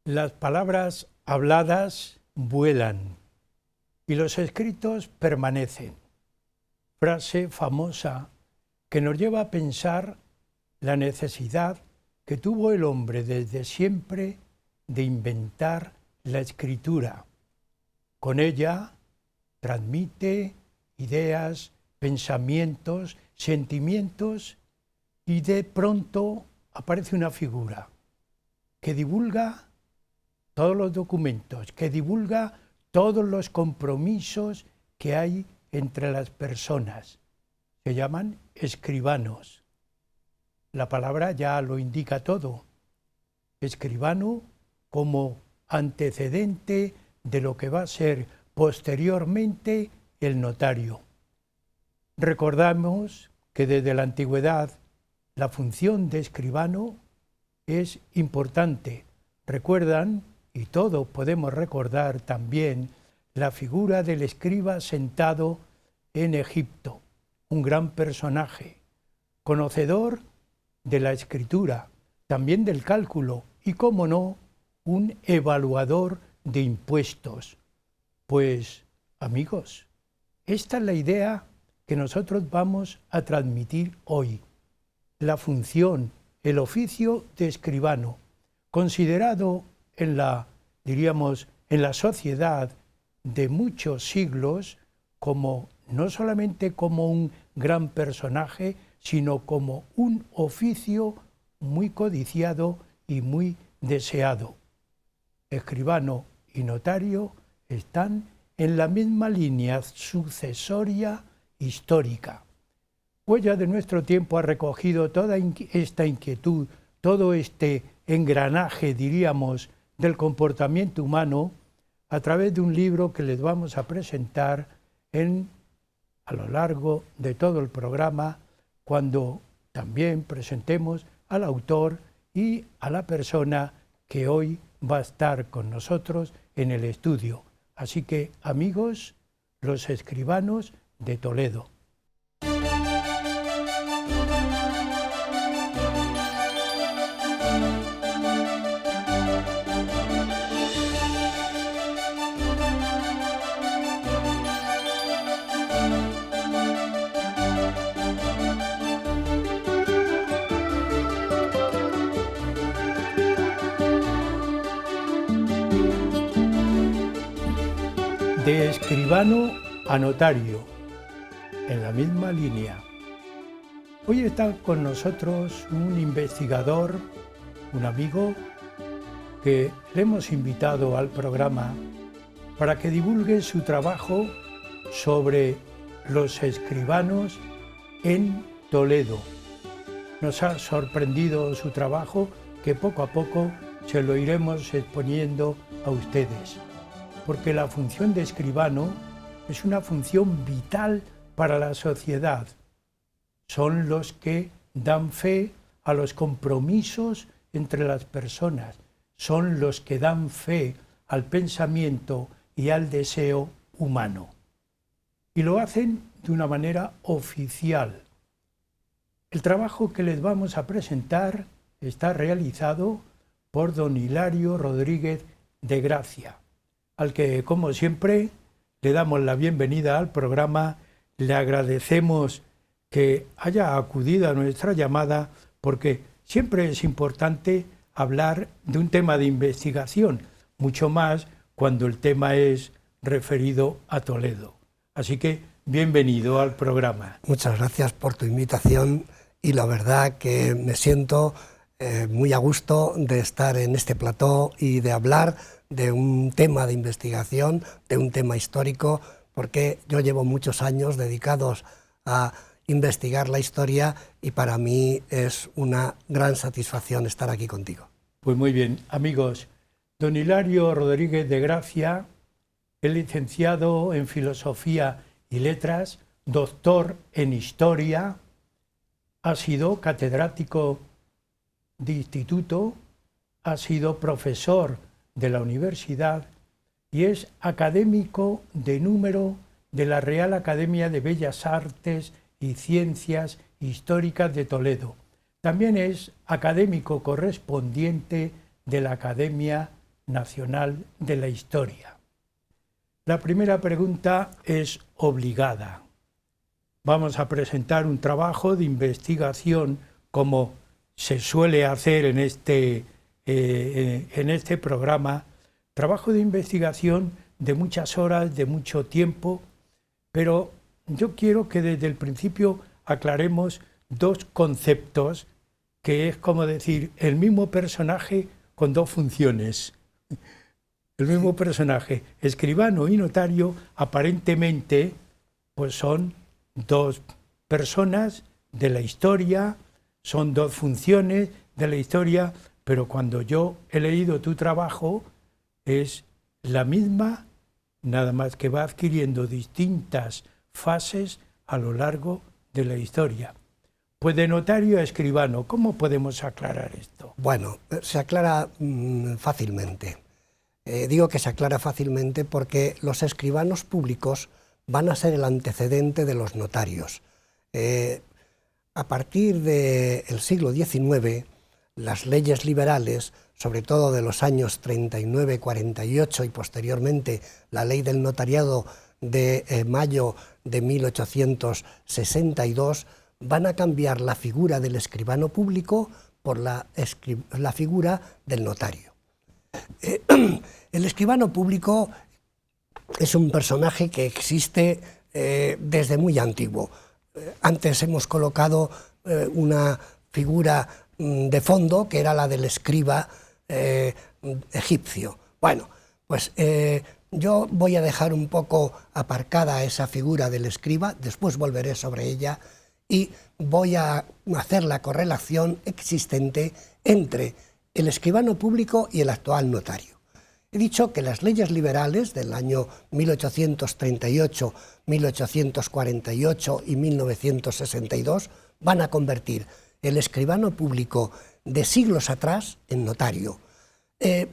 Las palabras habladas vuelan y los escritos permanecen. Frase famosa que nos lleva a pensar la necesidad que tuvo el hombre desde siempre de inventar la escritura. Con ella transmite ideas, pensamientos, sentimientos y de pronto aparece una figura que divulga todos los documentos, que divulga todos los compromisos que hay entre las personas. Se llaman escribanos. La palabra ya lo indica todo. Escribano como antecedente de lo que va a ser posteriormente el notario. Recordamos que desde la antigüedad la función de escribano es importante. Recuerdan, y todos podemos recordar también, la figura del escriba sentado en Egipto, un gran personaje, conocedor de la escritura, también del cálculo y, cómo no, un evaluador de impuestos. Pues, amigos, esta es la idea que nosotros vamos a transmitir hoy. La función, el oficio de escribano, considerado en la, diríamos, en la sociedad de muchos siglos como no solamente como un gran personaje, sino como un oficio muy codiciado y muy deseado. Escribano y notario están en la misma línea sucesoria histórica. Huella de nuestro tiempo ha recogido toda esta inquietud, todo este engranaje, diríamos, del comportamiento humano a través de un libro que les vamos a presentar a lo largo de todo el programa, cuando también presentemos al autor y a la persona que hoy va a estar con nosotros en el estudio. Así que, amigos, los escribanos de Toledo. De escribano a notario, en la misma línea. Hoy está con nosotros un investigador, un amigo, que le hemos invitado al programa para que divulgue su trabajo sobre los escribanos en Toledo. Nos ha sorprendido su trabajo, que poco a poco se lo iremos exponiendo a ustedes, porque la función de escribano es una función vital para la sociedad. Son los que dan fe a los compromisos entre las personas, son los que dan fe al pensamiento y al deseo humano. Y lo hacen de una manera oficial. El trabajo que les vamos a presentar está realizado por don Hilario Rodríguez de Gracia, al que, como siempre, le damos la bienvenida al programa. Le agradecemos que haya acudido a nuestra llamada, porque siempre es importante hablar de un tema de investigación, mucho más cuando el tema es referido a Toledo. Así que, bienvenido al programa. Muchas gracias por tu invitación y la verdad que me siento muy a gusto de estar en este plató y de hablar de un tema de investigación, de un tema histórico, porque yo llevo muchos años dedicados a investigar la historia y para mí es una gran satisfacción estar aquí contigo. Pues muy bien, amigos, don Hilario Rodríguez de Gracia es licenciado en Filosofía y Letras, doctor en Historia, ha sido catedrático de instituto, ha sido profesor de la universidad y es académico de número de la Real Academia de Bellas Artes y Ciencias Históricas de Toledo. También es académico correspondiente de la Academia Nacional de la Historia. La primera pregunta es obligada. Vamos a presentar un trabajo de investigación como se suele hacer en este programa, trabajo de investigación de muchas horas, de mucho tiempo, pero yo quiero que desde el principio aclaremos dos conceptos, que es como decir el mismo personaje con dos funciones. El mismo personaje, escribano y notario, aparentemente pues son dos personas de la historia, son dos funciones de la historia, pero cuando yo he leído tu trabajo es la misma, nada más que va adquiriendo distintas fases a lo largo de la historia. Pues de notario a escribano, ¿cómo podemos aclarar esto? Bueno, se aclara fácilmente. Digo que se aclara fácilmente porque los escribanos públicos van a ser el antecedente de los notarios. A partir del siglo XIX, las leyes liberales, sobre todo de los años 39, 48 y posteriormente la ley del notariado de mayo de 1862, van a cambiar la figura del escribano público por la figura del notario. El escribano público es un personaje que existe desde muy antiguo. Antes hemos colocado una figura de fondo, que era la del escriba egipcio. Bueno, pues yo voy a dejar un poco aparcada esa figura del escriba, después volveré sobre ella y voy a hacer la correlación existente entre el escribano público y el actual notario. He dicho que las leyes liberales del año 1838, 1848 y 1962 van a convertir el escribano público de siglos atrás en notario.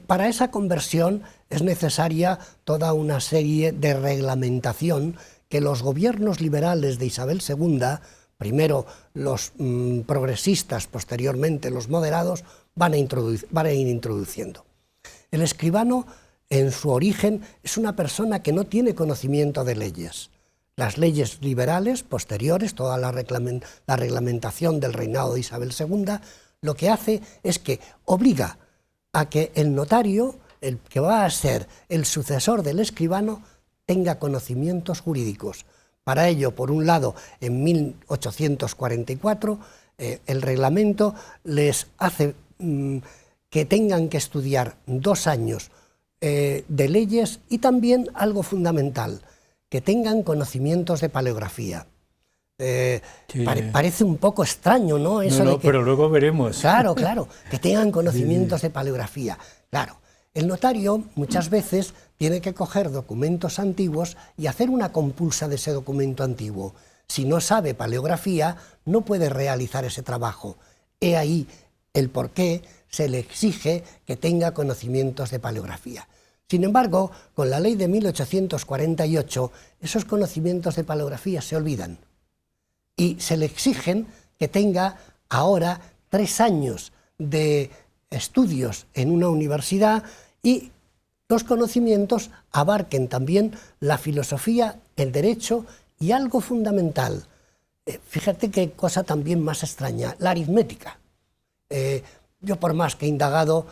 Para esa conversión es necesaria toda una serie de reglamentación que los gobiernos liberales de Isabel II, primero los progresistas, posteriormente los moderados, van a ir introduciendo. El escribano, en su origen, es una persona que no tiene conocimiento de leyes. Las leyes liberales posteriores, toda la reglamentación del reinado de Isabel II, lo que hace es que obliga a que el notario, el que va a ser el sucesor del escribano, tenga conocimientos jurídicos. Para ello, por un lado, en 1844, el reglamento les hace que tengan que estudiar 2 años de leyes y también algo fundamental, que tengan conocimientos de paleografía. Sí. Parece un poco extraño, ¿no? Eso no, de que, pero luego veremos. Claro, que tengan conocimientos de paleografía. Claro, el notario muchas veces tiene que coger documentos antiguos y hacer una compulsa de ese documento antiguo. Si no sabe paleografía, no puede realizar ese trabajo. He ahí el por qué se le exige que tenga conocimientos de paleografía. Sin embargo, con la ley de 1848, esos conocimientos de paleografía se olvidan y se le exigen que tenga ahora 3 años de estudios en una universidad y los conocimientos abarquen también la filosofía, el derecho y algo fundamental. Fíjate qué cosa también más extraña, la aritmética. Yo, por más que he indagado,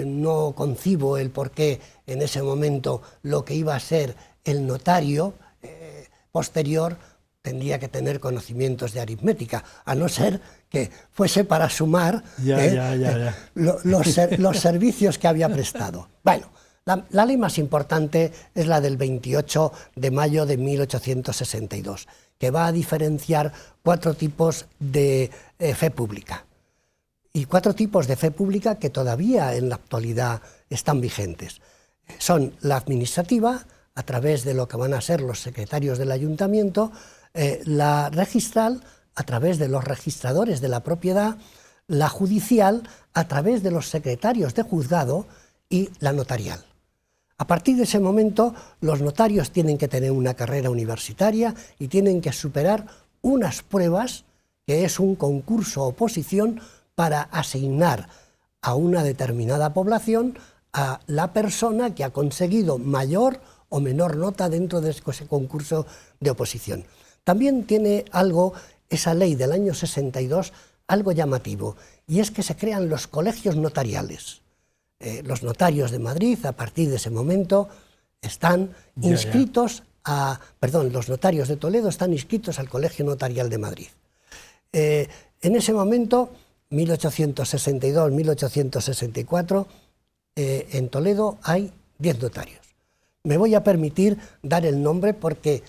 no concibo el por qué en ese momento lo que iba a ser el notario posterior tendría que tener conocimientos de aritmética, a no ser que fuese para sumar los servicios que había prestado. Bueno, la ley más importante es la del 28 de mayo de 1862, que va a diferenciar 4 tipos de fe pública. Y 4 tipos de fe pública que todavía en la actualidad están vigentes. Son la administrativa, a través de lo que van a ser los secretarios del ayuntamiento, la registral, a través de los registradores de la propiedad, la judicial, a través de los secretarios de juzgado y la notarial. A partir de ese momento, los notarios tienen que tener una carrera universitaria y tienen que superar unas pruebas, que es un concurso oposición, para asignar a una determinada población a la persona que ha conseguido mayor o menor nota dentro de ese concurso de oposición. También tiene algo, esa ley del año 62, algo llamativo, y es que se crean los colegios notariales. Los notarios de Madrid, a partir de ese momento, están inscritos los notarios de Toledo están inscritos al Colegio Notarial de Madrid. En ese momento, 1862-1864, en Toledo hay 10 notarios. Me voy a permitir dar el nombre porque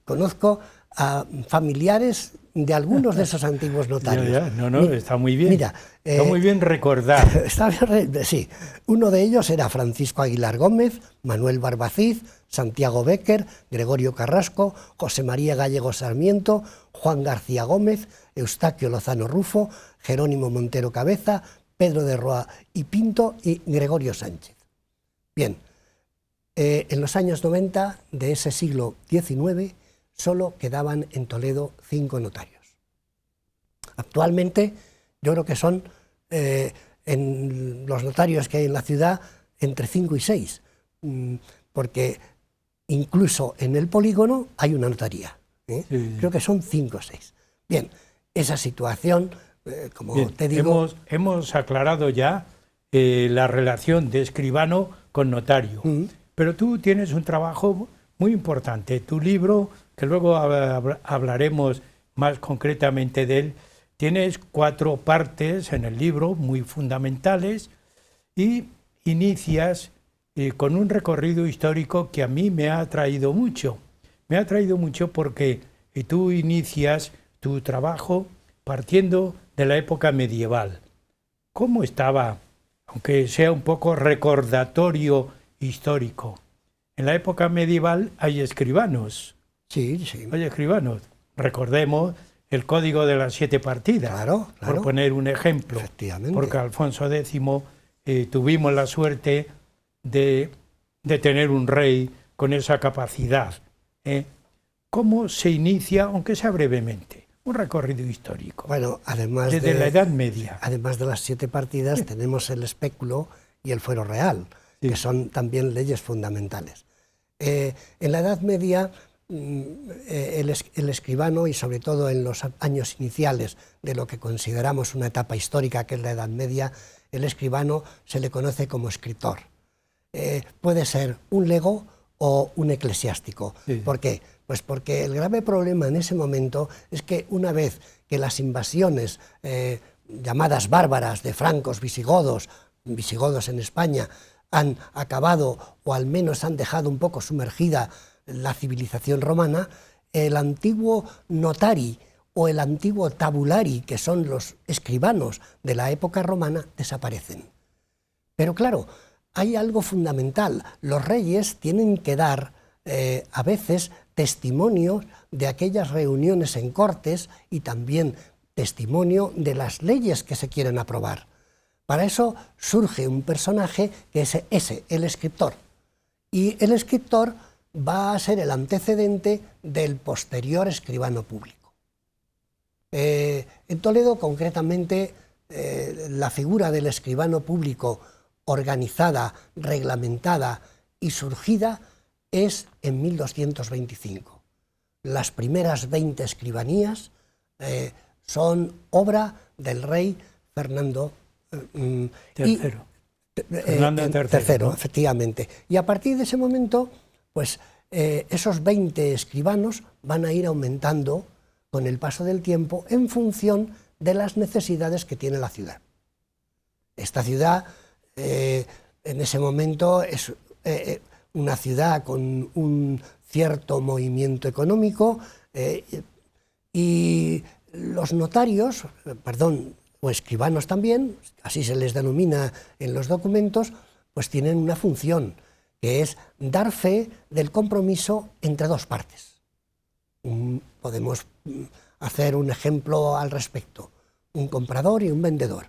conozco a familiares de algunos de esos antiguos notarios. Está muy bien. Mira, está muy bien recordar. Sí. Uno de ellos era Francisco Aguilar Gómez, Manuel Barbacid, Santiago Béquer, Gregorio Carrasco, José María Gallego Sarmiento, Juan García Gómez, Eustaquio Lozano Rufo, Jerónimo Montero Cabeza, Pedro de Roa y Pinto y Gregorio Sánchez. Bien, en los años 90 de ese siglo XIX solo quedaban en Toledo 5 notarios. Actualmente yo creo que son, en los notarios que hay en la ciudad, entre 5 y 6, porque incluso en el polígono hay una notaría. Sí. Creo que son 5 o 6. Bien, esa situación, como bien, te digo... Hemos aclarado ya la relación de escribano con notario, pero tú tienes un trabajo muy importante. Tu libro, que luego hablaremos más concretamente de él, tienes 4 partes en el libro muy fundamentales y inicias con un recorrido histórico que a mí me ha atraído mucho. Me ha atraído mucho porque tú inicias tu trabajo partiendo de la época medieval. ¿Cómo estaba, aunque sea un poco recordatorio histórico? En la época medieval hay escribanos. Sí, sí. Hay escribanos. Recordemos el Código de las 7 partidas, claro. Por poner un ejemplo. Efectivamente. Porque Alfonso X tuvimos la suerte de tener un rey con esa capacidad. ¿Cómo se inicia, aunque sea brevemente, un recorrido histórico? Bueno, además desde la Edad Media. Además de las 7 partidas, tenemos el espéculo y el fuero real, que son también leyes fundamentales. En la Edad Media, el escribano, y sobre todo en los años iniciales de lo que consideramos una etapa histórica, que es la Edad Media, el escribano se le conoce como escritor. Puede ser un lego o un eclesiástico. Sí. ¿Por qué? Pues porque el grave problema en ese momento es que una vez que las invasiones llamadas bárbaras de francos, visigodos en España, han acabado o al menos han dejado un poco sumergida la civilización romana, el antiguo notari o el antiguo tabulari, que son los escribanos de la época romana, desaparecen. Pero claro, hay algo fundamental. Los reyes tienen que dar a veces testimonio de aquellas reuniones en cortes y también testimonio de las leyes que se quieren aprobar. Para eso surge un personaje que es el escritor. Y el escritor va a ser el antecedente del posterior escribano público. En Toledo, concretamente, la figura del escribano público organizada, reglamentada y surgida es en 1225. Las primeras 20 escribanías son obra del rey Fernando III. ¿no? Efectivamente. Y a partir de ese momento, pues esos 20 escribanos van a ir aumentando con el paso del tiempo en función de las necesidades que tiene la ciudad. Esta ciudad en ese momento es una ciudad con un cierto movimiento económico y los notarios, o escribanos también, así se les denomina en los documentos, pues tienen una función, que es dar fe del compromiso entre 2 partes. Podemos hacer un ejemplo al respecto. Un comprador y un vendedor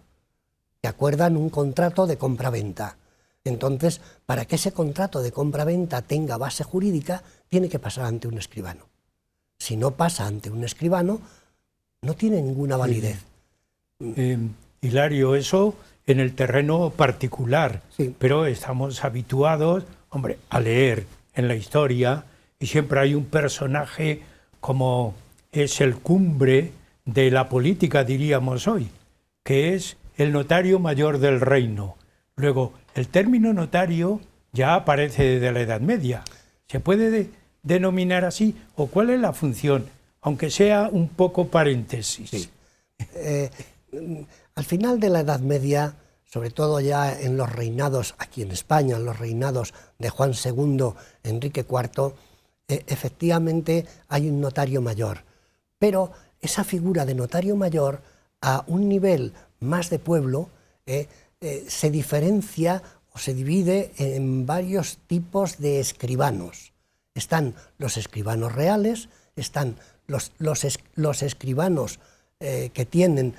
que acuerdan un contrato de compra-venta. Entonces, para que ese contrato de compra-venta tenga base jurídica, tiene que pasar ante un escribano. Si no pasa ante un escribano, no tiene ninguna validez. Hilario, eso en el terreno particular, Sí. pero estamos habituados, hombre, a leer en la historia y siempre hay un personaje como es el cumbre de la política, diríamos hoy, que es el notario mayor del reino. Luego, el término notario ya aparece desde la Edad Media. ¿Se puede denominar así? ¿O cuál es la función? Aunque sea un poco paréntesis. Sí. Al final de la Edad Media, sobre todo ya en los reinados, aquí en España, en los reinados de Juan II, Enrique IV, efectivamente hay un notario mayor. Pero esa figura de notario mayor, a un nivel más de pueblo, se diferencia o se divide en varios tipos de escribanos. Están los escribanos reales, están los escribanos que tienen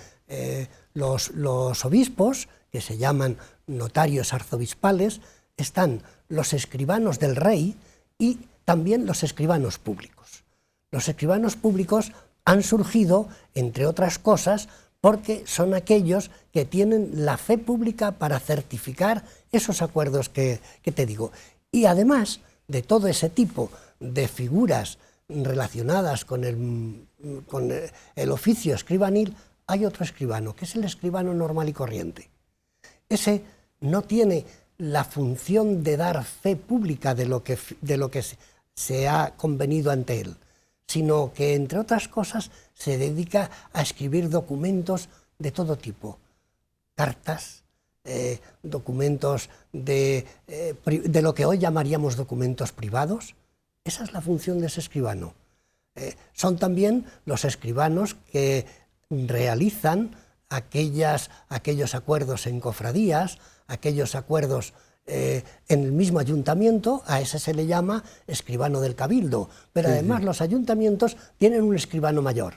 los obispos, que se llaman notarios arzobispales, están los escribanos del rey y también los escribanos públicos. Los escribanos públicos han surgido, entre otras cosas, porque son aquellos que tienen la fe pública para certificar esos acuerdos que te digo. Y además de todo ese tipo de figuras relacionadas con el oficio escribanil, hay otro escribano, que es el escribano normal y corriente. Ese no tiene la función de dar fe pública de lo que se ha convenido ante él, sino que, entre otras cosas, se dedica a escribir documentos de todo tipo, cartas, documentos de lo que hoy llamaríamos documentos privados. Esa es la función de ese escribano. Son también los escribanos que realizan aquellos acuerdos en cofradías, aquellos acuerdos en el mismo ayuntamiento. A ese se le llama escribano del cabildo, pero sí, además sí, los ayuntamientos tienen un escribano mayor.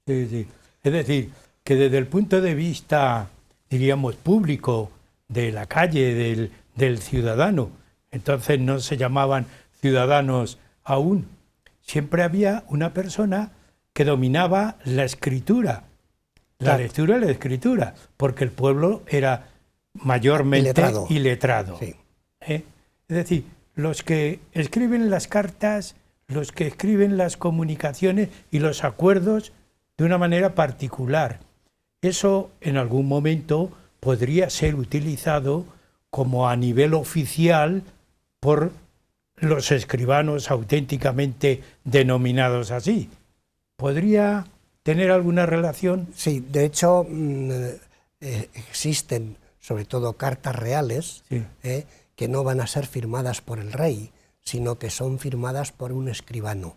Sí, sí. Es decir, que desde el punto de vista, diríamos, público, de la calle, del ciudadano, entonces no se llamaban ciudadanos aún, siempre había una persona que dominaba la escritura, la lectura y la escritura, porque el pueblo era mayormente iletrado. Sí. Es decir, los que escriben las cartas, los que escriben las comunicaciones y los acuerdos de una manera particular. Eso en algún momento podría ser utilizado como a nivel oficial por los escribanos auténticamente denominados así. ¿Podría tener alguna relación? Sí, de hecho existen sobre todo cartas reales, sí, que no van a ser firmadas por el rey, sino que son firmadas por un escribano.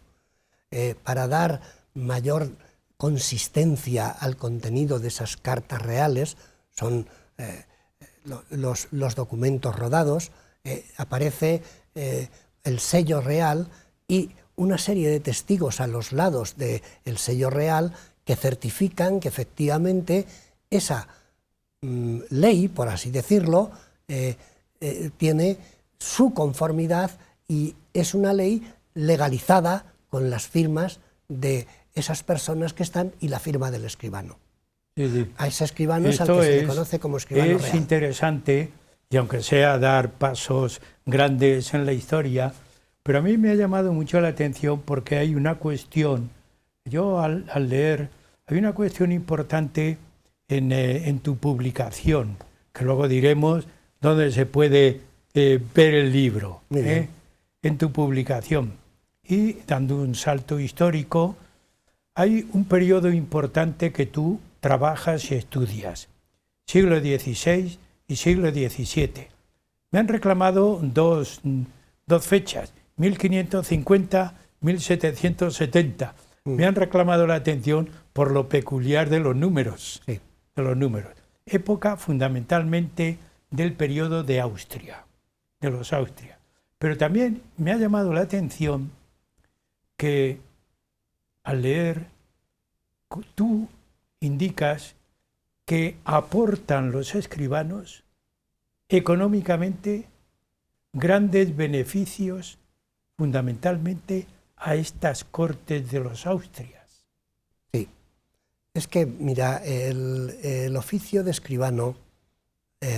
Para dar mayor consistencia al contenido de esas cartas reales, son los documentos rodados, aparece el sello real y una serie de testigos a los lados del sello real que certifican que efectivamente esa ley, por así decirlo, tiene su conformidad y es una ley legalizada con las firmas de esas personas que están y la firma del escribano. Sí, sí. A ese escribano es al que se le conoce como escribano real. Es interesante, y aunque sea dar pasos grandes en la historia, pero a mí me ha llamado mucho la atención porque hay una cuestión, yo al leer, hay una cuestión importante en tu publicación, que luego diremos dónde se puede ver el libro, en tu publicación. Y dando un salto histórico, hay un periodo importante que tú trabajas y estudias, siglo XVI y siglo XVII. Me han reclamado dos fechas, 1550, 1770. Me han reclamado la atención por lo peculiar de los números. Sí. De los números. Época fundamentalmente del periodo de Austria, de los Austria. Pero también me ha llamado la atención que al leer tú indicas que aportan los escribanos económicamente grandes beneficios fundamentalmente a estas cortes de los Austrias. Sí, es que, mira, el oficio de escribano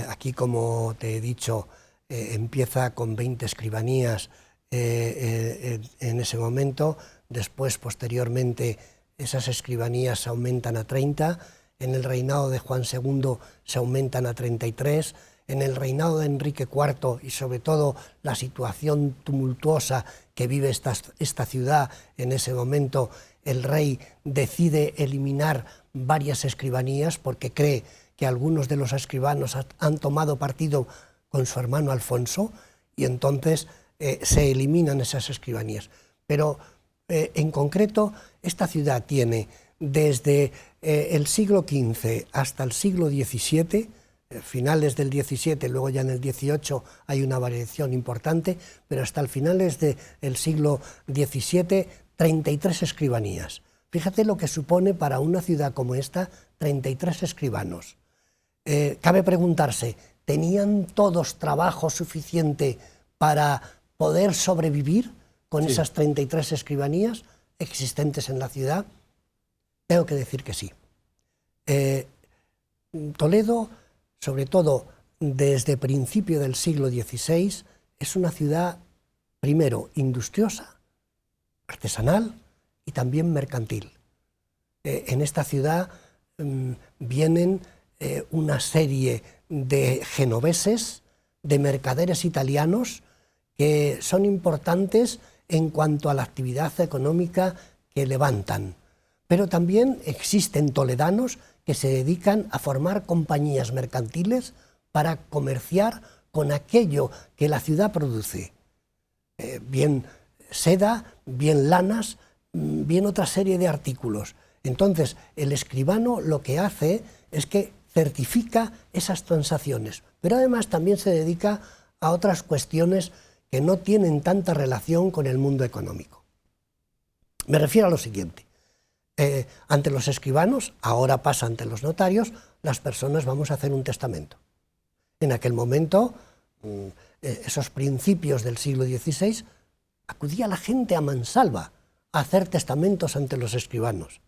Aquí, como te he dicho, empieza con 20 escribanías en ese momento. Después, posteriormente, esas escribanías se aumentan a 30. En el reinado de Juan II se aumentan a 33. En el reinado de Enrique IV, y sobre todo la situación tumultuosa que vive esta ciudad en ese momento, el rey decide eliminar varias escribanías porque cree que algunos de los escribanos han tomado partido con su hermano Alfonso, y entonces se eliminan esas escribanías. Pero en concreto, esta ciudad tiene desde el siglo XV hasta el siglo XVII, finales del XVII, luego ya en el XVIII hay una variación importante, pero hasta el finales del siglo XVII, 33 escribanías. Fíjate lo que supone para una ciudad como esta 33 escribanos. Cabe preguntarse, ¿tenían todos trabajo suficiente para poder sobrevivir con esas 33 escribanías existentes en la ciudad? Tengo que decir que sí. Toledo, sobre todo desde principio del siglo XVI, es una ciudad, primero, industriosa, artesanal y también mercantil. En esta ciudad vienen una serie de genoveses, de mercaderes italianos, que son importantes en cuanto a la actividad económica que levantan. Pero también existen toledanos que se dedican a formar compañías mercantiles para comerciar con aquello que la ciudad produce. Bien seda, bien lanas, bien otra serie de artículos. Entonces, el escribano lo que hace es que certifica esas transacciones, pero además también se dedica a otras cuestiones que no tienen tanta relación con el mundo económico. Me refiero a lo siguiente. Ante los escribanos, ahora pasa ante los notarios, las personas vamos a hacer un testamento. En aquel momento, esos principios del siglo XVI, acudía la gente a mansalva a hacer testamentos ante los escribanos.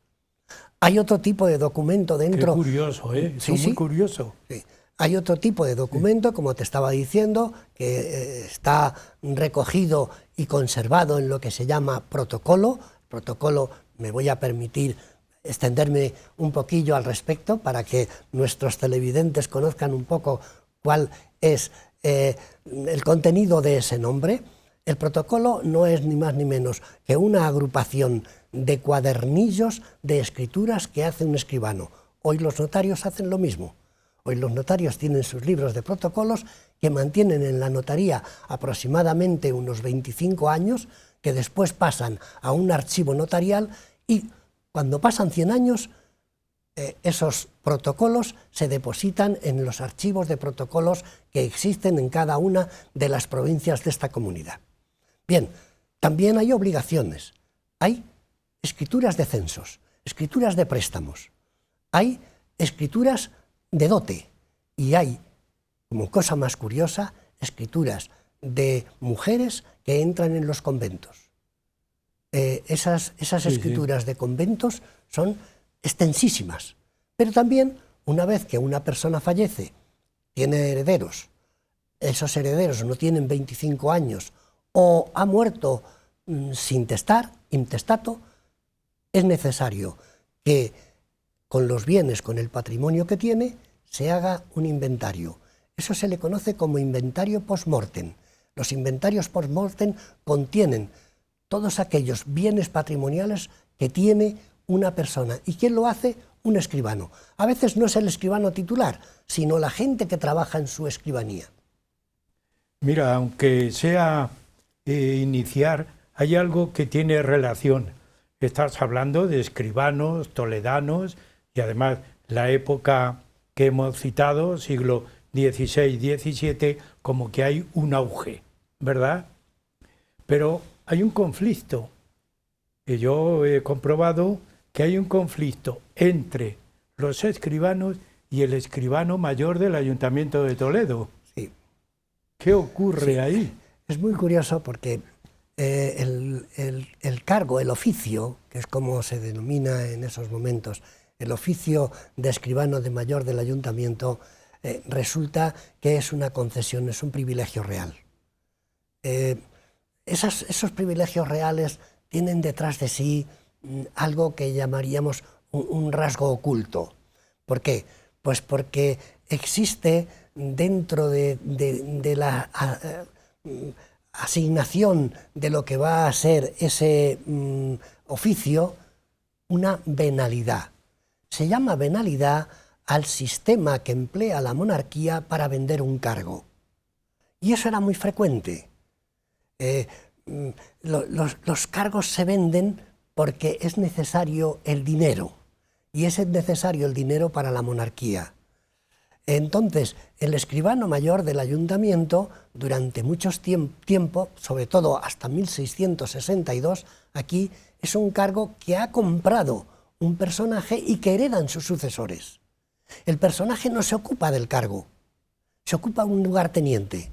Hay otro tipo de documento dentro. Qué curioso, ¿eh? Sí, muy curioso. Sí. Hay otro tipo de documento, como te estaba diciendo, que está recogido y conservado en lo que se llama protocolo. Protocolo, me voy a permitir extenderme un poquillo al respecto para que nuestros televidentes conozcan un poco cuál es el contenido de ese nombre. El protocolo no es ni más ni menos que una agrupación de cuadernillos de escrituras que hace un escribano. Hoy los notarios hacen lo mismo. Hoy los notarios tienen sus libros de protocolos que mantienen en la notaría aproximadamente unos 25 años, que después pasan a un archivo notarial, y cuando pasan 100 años, esos protocolos se depositan en los archivos de protocolos que existen en cada una de las provincias de esta comunidad. Bien, también hay obligaciones. Hay escrituras de censos, escrituras de préstamos, hay escrituras de dote y hay, como cosa más curiosa, escrituras de mujeres que entran en los conventos. Esas escrituras de conventos son extensísimas, pero también, una vez que una persona fallece, tiene herederos, esos herederos no tienen 25 años o ha muerto sin testar, intestato, es necesario que con los bienes, con el patrimonio que tiene, se haga un inventario. Eso se le conoce como inventario post-mortem. Los inventarios post-mortem contienen todos aquellos bienes patrimoniales que tiene una persona. ¿Y quién lo hace? Un escribano. A veces no es el escribano titular, sino la gente que trabaja en su escribanía. Mira, aunque sea iniciar, hay algo que tiene relación. Estás hablando de escribanos, toledanos, y además la época que hemos citado, siglo XVI, XVII, como que hay un auge, ¿verdad? Pero hay un conflicto, que yo he comprobado que hay un conflicto entre los escribanos y el escribano mayor del Ayuntamiento de Toledo. Sí. ¿Qué ocurre ahí? Es muy curioso porque el cargo, el oficio, que es como se denomina en esos momentos, el oficio de escribano de mayor del ayuntamiento, resulta que es una concesión, es un privilegio real. Esos privilegios reales tienen detrás de sí algo que llamaríamos un rasgo oculto. ¿Por qué? Pues porque existe dentro de la asignación de lo que va a ser ese oficio una venalidad. Se llama venalidad al sistema que emplea la monarquía para vender un cargo. Y eso era muy frecuente. Los cargos se venden porque es necesario el dinero, y es necesario el dinero para la monarquía. Entonces, el escribano mayor del ayuntamiento, durante mucho tiempo, sobre todo hasta 1662, aquí es un cargo que ha comprado un personaje y que heredan sus sucesores. El personaje no se ocupa del cargo, se ocupa un lugarteniente.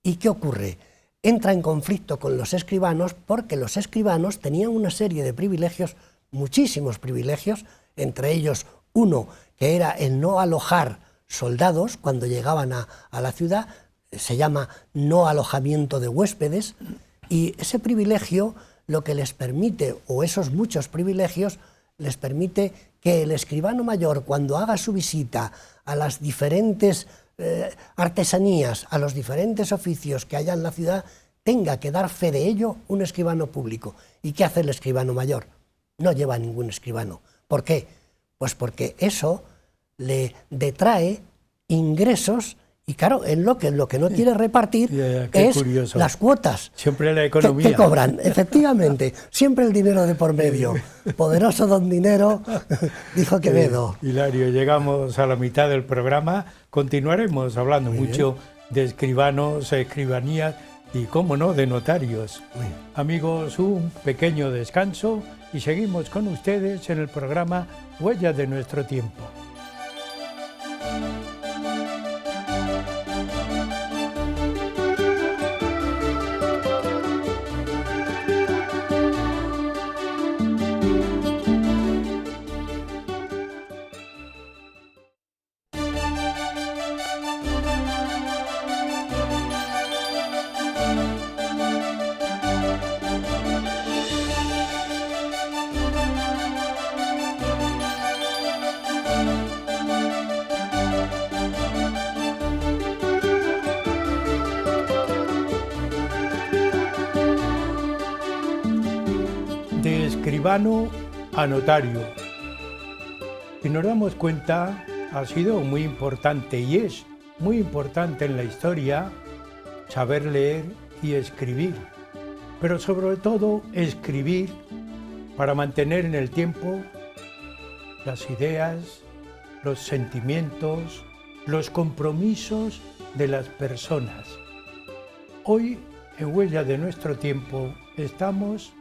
¿Y qué ocurre? Entra en conflicto con los escribanos porque los escribanos tenían una serie de privilegios, muchísimos privilegios, entre ellos uno que era el no alojar soldados cuando llegaban a la ciudad, se llama no alojamiento de huéspedes, y ese privilegio lo que les permite, o esos muchos privilegios, les permite que el escribano mayor, cuando haga su visita a las diferentes artesanías, a los diferentes oficios que haya en la ciudad, tenga que dar fe de ello un escribano público. ¿Y qué hace el escribano mayor? No lleva ningún escribano. ¿Por qué? Pues porque eso le detrae ingresos, y claro, en lo que no quiere repartir es curioso. Las cuotas. Siempre la economía. Que cobran, efectivamente, siempre el dinero de por medio. Poderoso don dinero, dijo Quevedo. Hilario, llegamos a la mitad del programa, continuaremos hablando mucho de escribanos, escribanías y, cómo no, de notarios. Amigos, un pequeño descanso y seguimos con ustedes en el programa Huellas de nuestro tiempo. De escribano a notario. Si nos damos cuenta, ha sido muy importante y es muy importante en la historia saber leer y escribir, pero sobre todo escribir para mantener en el tiempo las ideas, los sentimientos, los compromisos de las personas. Hoy, en Huellas de nuestro tiempo, estamos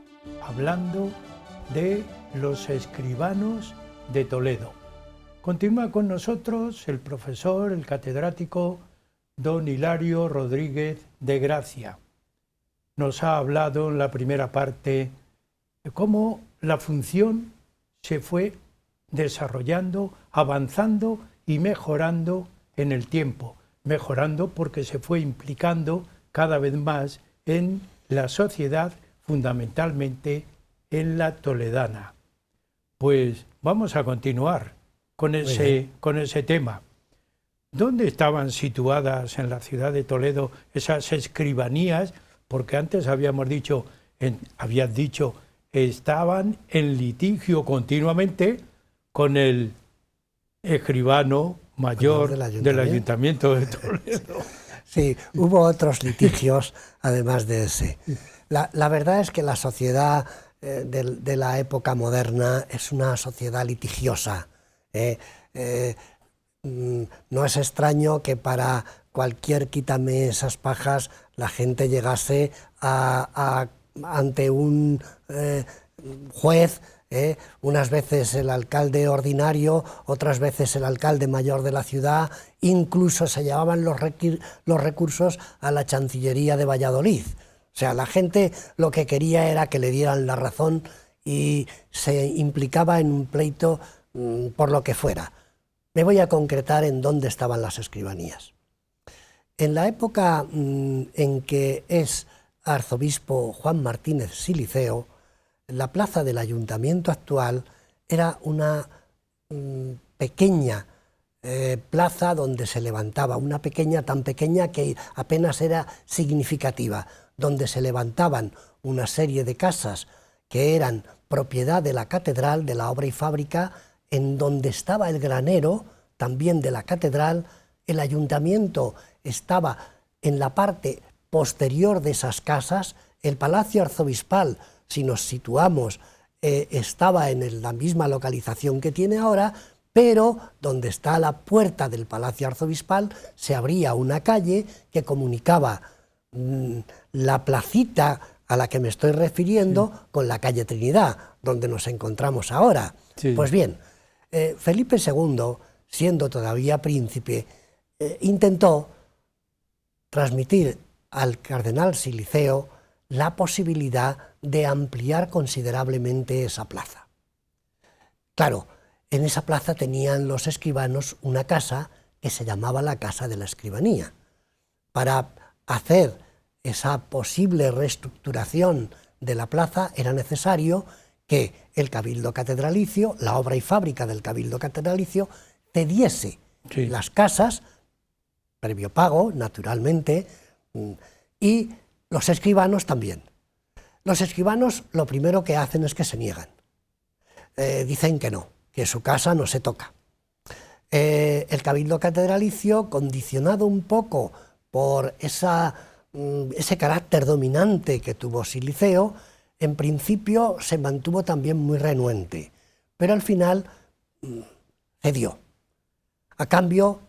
hablando de los escribanos de Toledo. Continúa con nosotros el profesor, el catedrático don Hilario Rodríguez de Gracia. Nos ha hablado en la primera parte de cómo la función se fue desarrollando, avanzando y mejorando en el tiempo. Mejorando porque se fue implicando cada vez más en la sociedad, fundamentalmente en la toledana. Pues vamos a continuar con ese tema. ¿Dónde estaban situadas en la ciudad de Toledo esas escribanías? Porque antes habías dicho, estaban en litigio continuamente con el escribano mayor del Ayuntamiento de Toledo. Sí, hubo otros litigios además de ese. La verdad es que la sociedad de la época moderna es una sociedad litigiosa. No es extraño que para cualquier quítame esas pajas la gente llegase ante un juez, unas veces el alcalde ordinario, otras veces el alcalde mayor de la ciudad, incluso se llevaban los recursos a la Chancillería de Valladolid. O sea, la gente lo que quería era que le dieran la razón y se implicaba en un pleito por lo que fuera. Me voy a concretar en dónde estaban las escribanías. En la época en que es arzobispo Juan Martínez Siliceo, la plaza del ayuntamiento actual era una pequeña plaza donde se levantaba, una pequeña, tan pequeña que apenas era significativa, donde se levantaban una serie de casas que eran propiedad de la catedral, de la obra y fábrica, en donde estaba el granero, también de la catedral. El ayuntamiento estaba en la parte posterior de esas casas. El palacio arzobispal, si nos situamos, estaba en la misma localización que tiene ahora, pero donde está la puerta del palacio arzobispal se abría una calle que comunicaba la placita a la que me estoy refiriendo con la calle Trinidad, donde nos encontramos ahora. Sí. Pues bien, Felipe II, siendo todavía príncipe, intentó transmitir al cardenal Siliceo la posibilidad de ampliar considerablemente esa plaza. Claro, en esa plaza tenían los escribanos una casa que se llamaba la Casa de la Escribanía. Para hacer esa posible reestructuración de la plaza era necesario que el Cabildo Catedralicio, la obra y fábrica del Cabildo Catedralicio, cediese las casas, previo pago, naturalmente, y los escribanos también. Los escribanos lo primero que hacen es que se niegan. Dicen que no, que su casa no se toca. El Cabildo Catedralicio, condicionado un poco por ese carácter dominante que tuvo Siliceo, en principio se mantuvo también muy renuente, pero al final cedió. A cambio,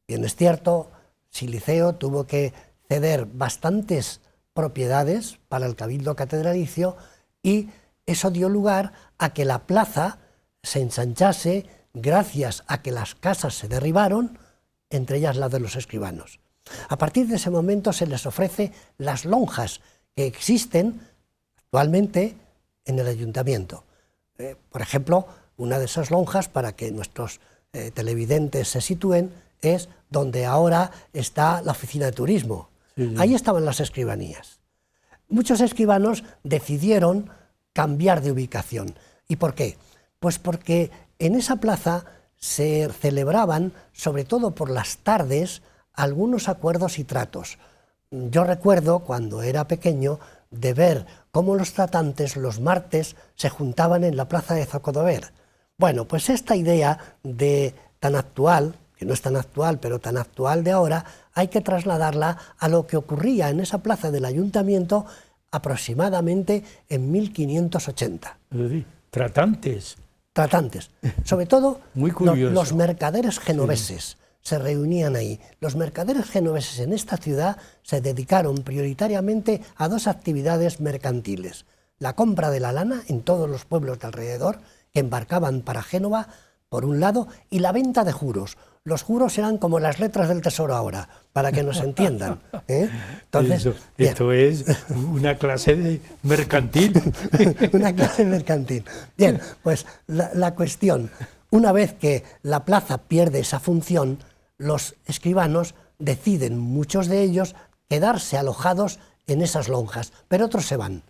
bien es cierto, Siliceo tuvo que ceder bastantes propiedades para el Cabildo Catedralicio y eso dio lugar a que la plaza se ensanchase gracias a que las casas se derribaron, entre ellas la de los escribanos. A partir de ese momento se les ofrece las lonjas que existen actualmente en el ayuntamiento. Por ejemplo, una de esas lonjas, para que nuestros televidentes se sitúen, es donde ahora está la oficina de turismo. Sí. Ahí estaban las escribanías. Muchos escribanos decidieron cambiar de ubicación. ¿Y por qué? Pues porque en esa plaza se celebraban, sobre todo por las tardes, algunos acuerdos y tratos. Yo recuerdo, cuando era pequeño, de ver cómo los tratantes los martes se juntaban en la plaza de Zocodover. Bueno, pues esta idea tan actual, que no es tan actual, pero tan actual de ahora, hay que trasladarla a lo que ocurría en esa plaza del ayuntamiento aproximadamente en 1580. Tratantes. Tratantes. Sobre todo los mercaderes genoveses se reunían ahí. Los mercaderes genoveses en esta ciudad se dedicaron prioritariamente a dos actividades mercantiles: la compra de la lana en todos los pueblos de alrededor que embarcaban para Génova, por un lado, y la venta de juros. Los juros eran como las letras del tesoro ahora, para que nos entiendan. Entonces, esto es una clase de mercantil. Una clase mercantil. Bien, pues la cuestión, una vez que la plaza pierde esa función, los escribanos deciden, muchos de ellos, quedarse alojados en esas lonjas, pero otros se van.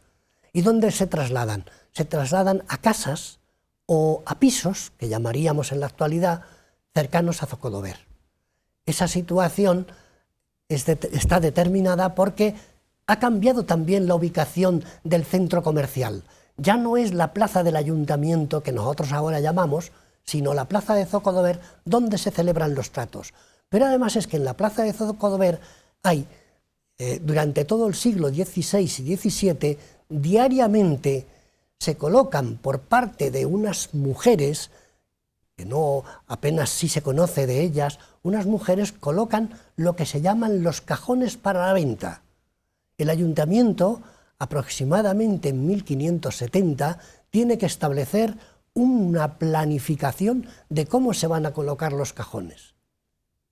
¿Y dónde se trasladan? Se trasladan a casas o a pisos, que llamaríamos en la actualidad, cercanos a Zocodover. Esa situación está determinada porque ha cambiado también la ubicación del centro comercial. Ya no es la plaza del ayuntamiento que nosotros ahora llamamos, sino la plaza de Zocodover, donde se celebran los tratos. Pero además es que en la plaza de Zocodover hay, durante todo el siglo XVI y XVII, diariamente se colocan por parte de unas mujeres, que no apenas sí se conoce de ellas, unas mujeres colocan lo que se llaman los cajones para la venta. El ayuntamiento, aproximadamente en 1570, tiene que establecer una planificación de cómo se van a colocar los cajones.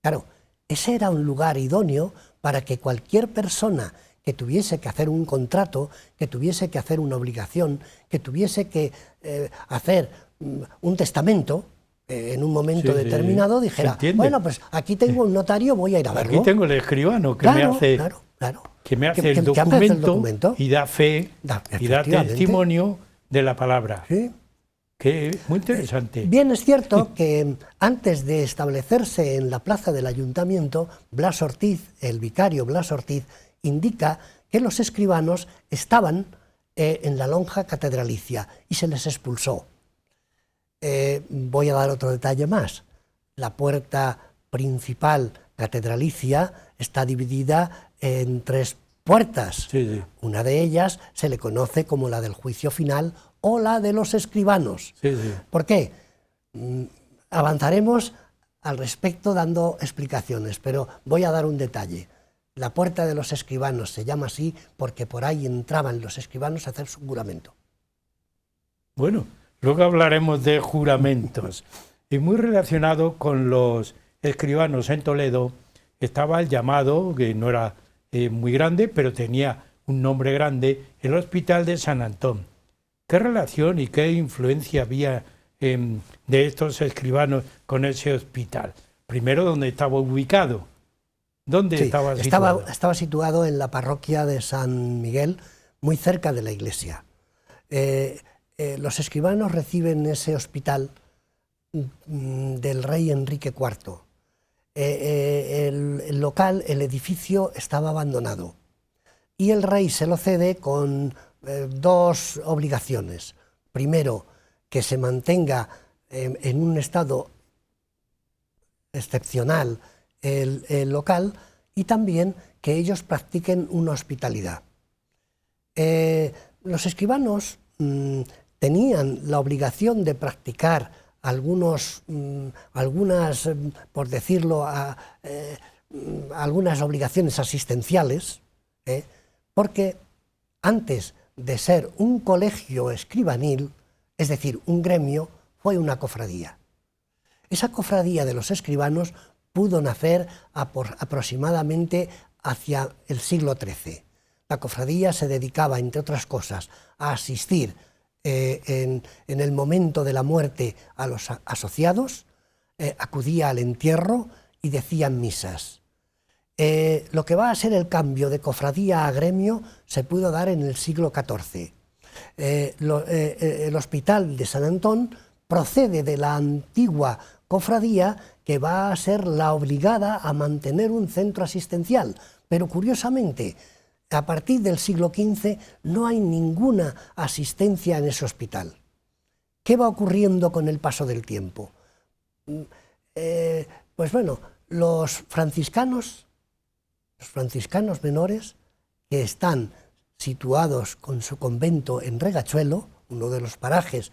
Claro, ese era un lugar idóneo para que cualquier persona que tuviese que hacer un contrato, que tuviese que hacer una obligación, que tuviese que hacer un testamento, en un momento determinado dijera, ¿entiende? bueno, pues aquí tengo un notario, voy a ir a verlo. Aquí tengo el escribano que me hace, el documento y da fe y da testimonio de la palabra. Sí. Que es muy interesante. Bien es cierto que antes de establecerse en la plaza del ayuntamiento, Blas Ortiz, el vicario Blas Ortiz, indica que los escribanos estaban en la lonja catedralicia y se les expulsó. Voy a dar otro detalle más. La puerta principal catedralicia está dividida en 3 puertas. Sí. Una de ellas se le conoce como la del juicio final o la de los escribanos. Sí. ¿Por qué? Avanzaremos al respecto dando explicaciones, pero voy a dar un detalle. La puerta de los escribanos se llama así porque por ahí entraban los escribanos a hacer su juramento. Bueno, luego hablaremos de juramentos. Y muy relacionado con los escribanos en Toledo estaba el llamado, que no era muy grande, pero tenía un nombre grande, el Hospital de San Antón. ¿Qué relación y qué influencia había de estos escribanos con ese hospital? Primero, ¿dónde estaba ubicado? ¿Dónde estaba situado? Estaba situado en la parroquia de San Miguel, muy cerca de la iglesia. Los escribanos reciben ese hospital del rey Enrique IV. El local, el edificio, estaba abandonado y el rey se lo cede con 2 obligaciones. Primero, que se mantenga en un estado excepcional el local, y también que ellos practiquen una hospitalidad. Los escribanos tenían la obligación de practicar algunas, por decirlo, algunas obligaciones asistenciales, porque antes de ser un colegio escribanil, es decir, un gremio, fue una cofradía. Esa cofradía de los escribanos pudo nacer aproximadamente hacia el siglo XIII. La cofradía se dedicaba, entre otras cosas, a asistir en el momento de la muerte a los asociados, acudía al entierro y decían misas. Lo que va a ser el cambio de cofradía a gremio se pudo dar en el siglo XIV. El Hospital de San Antón procede de la antigua cofradía, que va a ser la obligada a mantener un centro asistencial, pero curiosamente, a partir del siglo XV no hay ninguna asistencia en ese hospital. ¿Qué va ocurriendo con el paso del tiempo? Pues bueno, los franciscanos menores, que están situados con su convento en Regachuelo, uno de los parajes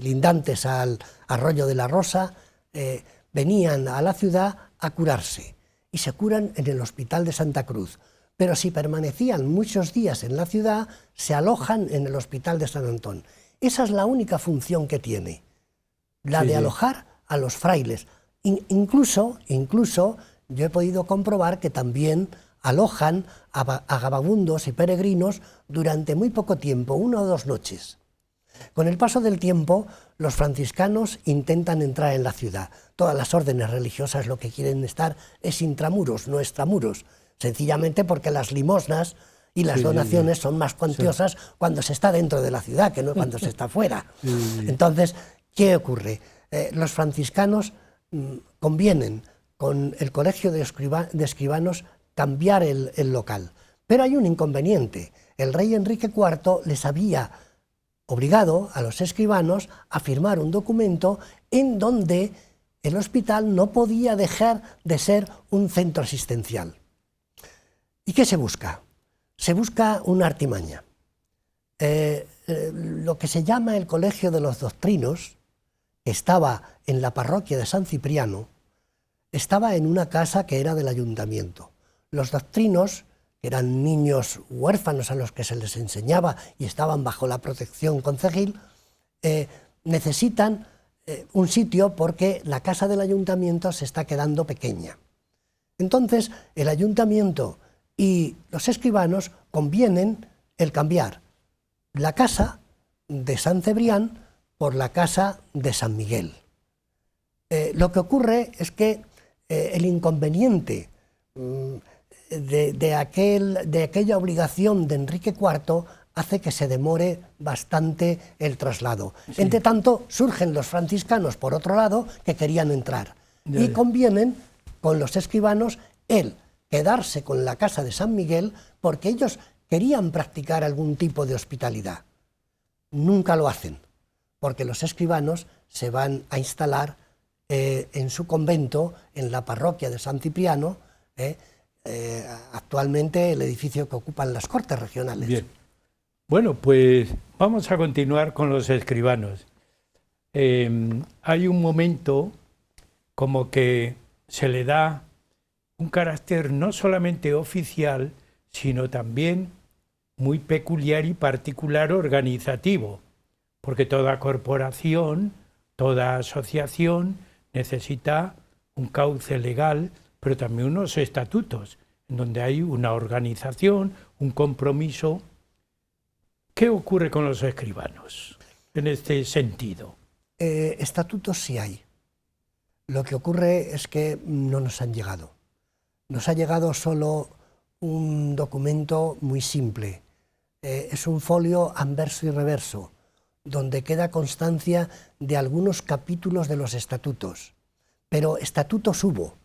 lindantes al Arroyo de la Rosa, venían a la ciudad a curarse y se curan en el Hospital de Santa Cruz. Pero si permanecían muchos días en la ciudad, se alojan en el Hospital de San Antón. Esa es la única función que tiene, la de alojar a los frailes. Incluso yo he podido comprobar que también alojan a vagabundos y peregrinos durante muy poco tiempo, 1 o 2 noches. Con el paso del tiempo, los franciscanos intentan entrar en la ciudad. Todas las órdenes religiosas lo que quieren estar es intramuros, no extramuros, sencillamente porque las limosnas y las donaciones son más cuantiosas cuando se está dentro de la ciudad que no cuando se está fuera. Entonces, ¿qué ocurre? Los franciscanos convienen con el colegio de escribanos cambiar el local. Pero hay un inconveniente. El rey Enrique IV les había obligado a los escribanos a firmar un documento en donde el hospital no podía dejar de ser un centro asistencial. ¿Y qué se busca? Se busca una artimaña. Lo que se llama el Colegio de los Doctrinos, que estaba en la parroquia de San Cipriano, estaba en una casa que era del ayuntamiento. Los doctrinos, que eran niños huérfanos a los que se les enseñaba y estaban bajo la protección concejil, necesitan un sitio porque la casa del ayuntamiento se está quedando pequeña. Entonces, el ayuntamiento y los escribanos convienen el cambiar la casa de San Cebrián por la casa de San Miguel. Lo que ocurre es que el inconveniente de aquella obligación de Enrique IV hace que se demore bastante el traslado. Sí. Entre tanto, surgen los franciscanos, por otro lado, que querían entrar. Y convienen con los escribanos el quedarse con la casa de San Miguel porque ellos querían practicar algún tipo de hospitalidad. Nunca lo hacen, porque los escribanos se van a instalar en su convento, en la parroquia de San Cipriano, actualmente el edificio que ocupan las Cortes Regionales. Bien. Bueno, pues vamos a continuar con los escribanos. Hay un momento como que se le da un carácter no solamente oficial, sino también muy peculiar y particular organizativo, porque toda corporación, toda asociación necesita un cauce legal, pero también unos estatutos, en donde hay una organización, un compromiso. ¿Qué ocurre con los escribanos en este sentido? Estatutos sí hay. Lo que ocurre es que no nos han llegado. Nos ha llegado solo un documento muy simple. Es un folio anverso y reverso, donde queda constancia de algunos capítulos de los estatutos. Pero estatutos hubo.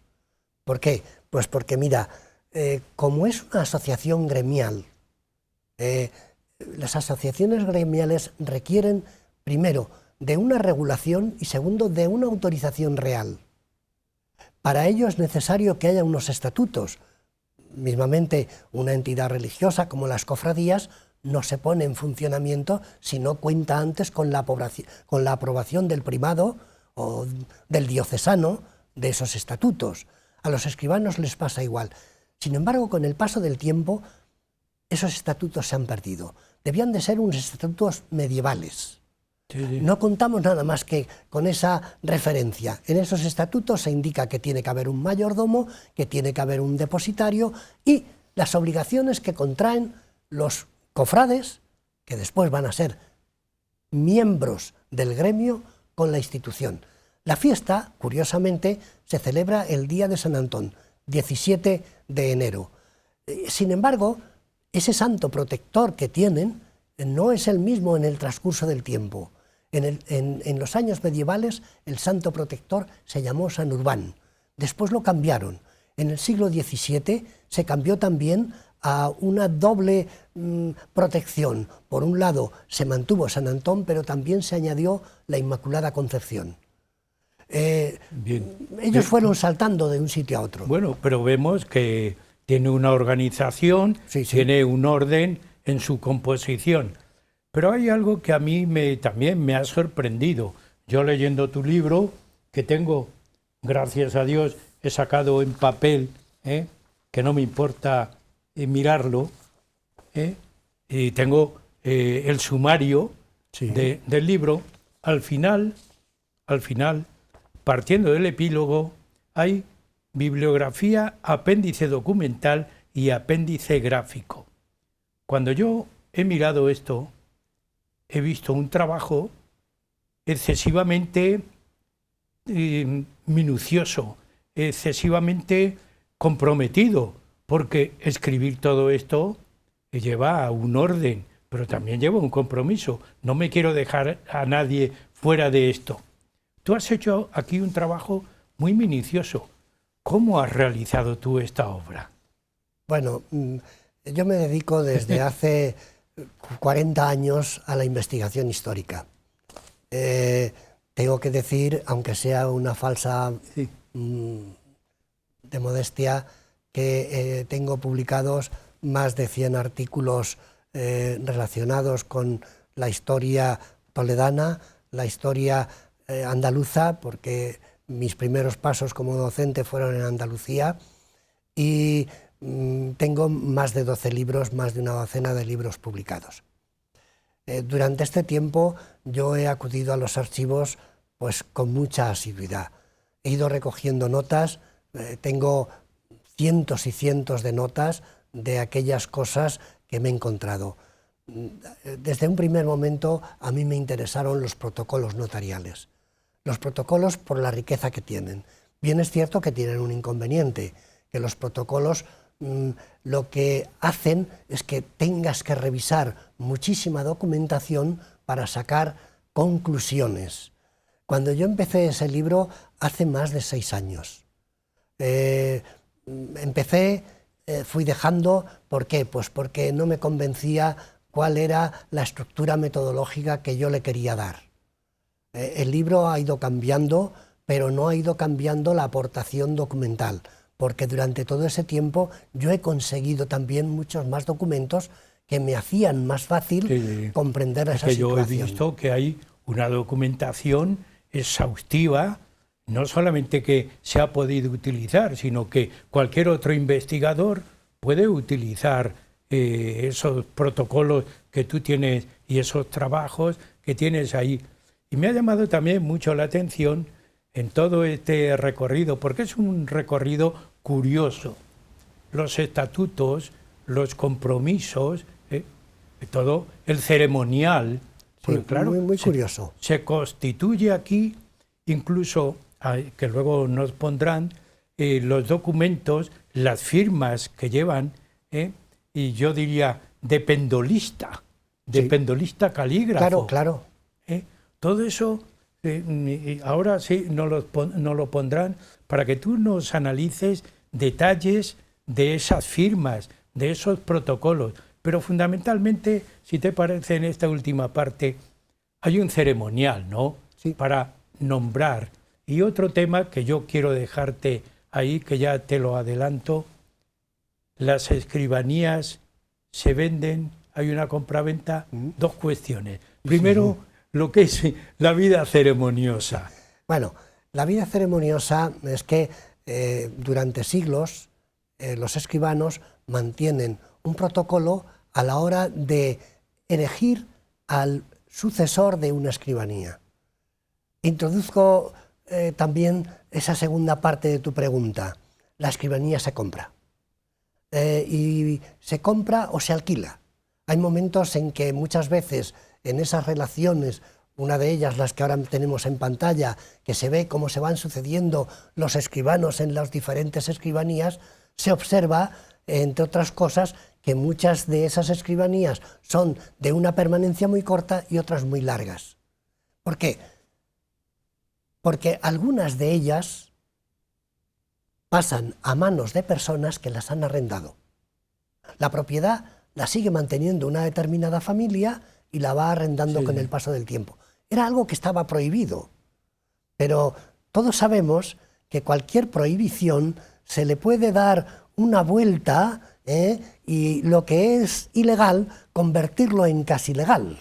¿Por qué? Pues porque, mira, como es una asociación gremial, las asociaciones gremiales requieren, primero, de una regulación y, segundo, de una autorización real. Para ello es necesario que haya unos estatutos. Mismamente, una entidad religiosa como las cofradías no se pone en funcionamiento si no cuenta antes con la aprobación del primado o del diocesano de esos estatutos. A los escribanos les pasa igual. Sin embargo, con el paso del tiempo, esos estatutos se han perdido. Debían de ser unos estatutos medievales. Sí. No contamos nada más que con esa referencia. En esos estatutos se indica que tiene que haber un mayordomo, que tiene que haber un depositario y las obligaciones que contraen los cofrades, que después van a ser miembros del gremio con la institución. La fiesta, curiosamente, se celebra el día de San Antón, 17 de enero. Sin embargo, ese santo protector que tienen no es el mismo en el transcurso del tiempo. En los años medievales el santo protector se llamó San Urbán. Después lo cambiaron. En el siglo XVII se cambió también a una doble protección. Por un lado se mantuvo San Antón, pero también se añadió la Inmaculada Concepción. Ellos fueron saltando de un sitio a otro. Bueno, pero vemos que tiene una organización, sí. Tiene un orden en su composición. Pero hay algo que a mí también me ha sorprendido. Yo leyendo tu libro, que tengo, gracias a Dios, he sacado en papel, que no me importa mirarlo, y tengo el sumario sí. del libro. Al final, partiendo del epílogo, hay bibliografía, apéndice documental y apéndice gráfico. Cuando yo he mirado esto, he visto un trabajo excesivamente minucioso, excesivamente comprometido, porque escribir todo esto lleva a un orden, pero también lleva un compromiso. No me quiero dejar a nadie fuera de esto. Tú has hecho aquí un trabajo muy minucioso. ¿Cómo has realizado tú esta obra? Bueno, yo me dedico desde hace 40 años a la investigación histórica. Tengo que decir, aunque sea una falsa sí. De modestia, que tengo publicados más de 100 artículos relacionados con la historia toledana, la historia andaluza, porque mis primeros pasos como docente fueron en Andalucía, y tengo más de 12 libros, más de una docena de libros publicados. Durante este tiempo yo he acudido a los archivos pues, con mucha asiduidad. He ido recogiendo notas, tengo cientos y cientos de notas de aquellas cosas que me he encontrado. Desde un primer momento a mí me interesaron los protocolos notariales. Los protocolos por la riqueza que tienen. Bien es cierto que tienen un inconveniente, que los protocolos lo que hacen es que tengas que revisar muchísima documentación para sacar conclusiones. Cuando yo empecé ese libro hace más de 6 años, fui dejando, ¿por qué? Pues porque no me convencía cuál era la estructura metodológica que yo le quería dar. El libro ha ido cambiando, pero no ha ido cambiando la aportación documental, porque durante todo ese tiempo yo he conseguido también muchos más documentos que me hacían más fácil comprender esa situación. Yo he visto que hay una documentación exhaustiva, no solamente que se ha podido utilizar, sino que cualquier otro investigador puede utilizar esos protocolos que tú tienes y esos trabajos que tienes ahí. Y me ha llamado también mucho la atención en todo este recorrido, porque es un recorrido curioso. Los estatutos, los compromisos, todo el ceremonial, sí, claro, muy curioso. Se constituye aquí, incluso, que luego nos pondrán, los documentos, las firmas que llevan, y yo diría de pendolista calígrafo. Claro, claro. Todo eso, ahora sí nos lo pondrán para que tú nos analices detalles de esas firmas, de esos protocolos. Pero fundamentalmente, si te parece, en esta última parte hay un ceremonial, ¿no? Sí. Para nombrar. Y otro tema que yo quiero dejarte ahí, que ya te lo adelanto, las escribanías se venden, hay una compraventa, dos cuestiones. Primero, lo que es la vida ceremoniosa. Bueno, la vida ceremoniosa es que durante siglos los escribanos mantienen un protocolo a la hora de elegir al sucesor de una escribanía. Introduzco también esa segunda parte de tu pregunta. La escribanía se compra. Y se compra o se alquila. Hay momentos en que muchas veces en esas relaciones, una de ellas las que ahora tenemos en pantalla, que se ve cómo se van sucediendo los escribanos en las diferentes escribanías, se observa, entre otras cosas, que muchas de esas escribanías son de una permanencia muy corta y otras muy largas. ¿Por qué? Porque algunas de ellas pasan a manos de personas que las han arrendado. La propiedad la sigue manteniendo una determinada familia y la va arrendando con el paso del tiempo. Era algo que estaba prohibido, pero todos sabemos que cualquier prohibición se le puede dar una vuelta y lo que es ilegal, convertirlo en casi legal.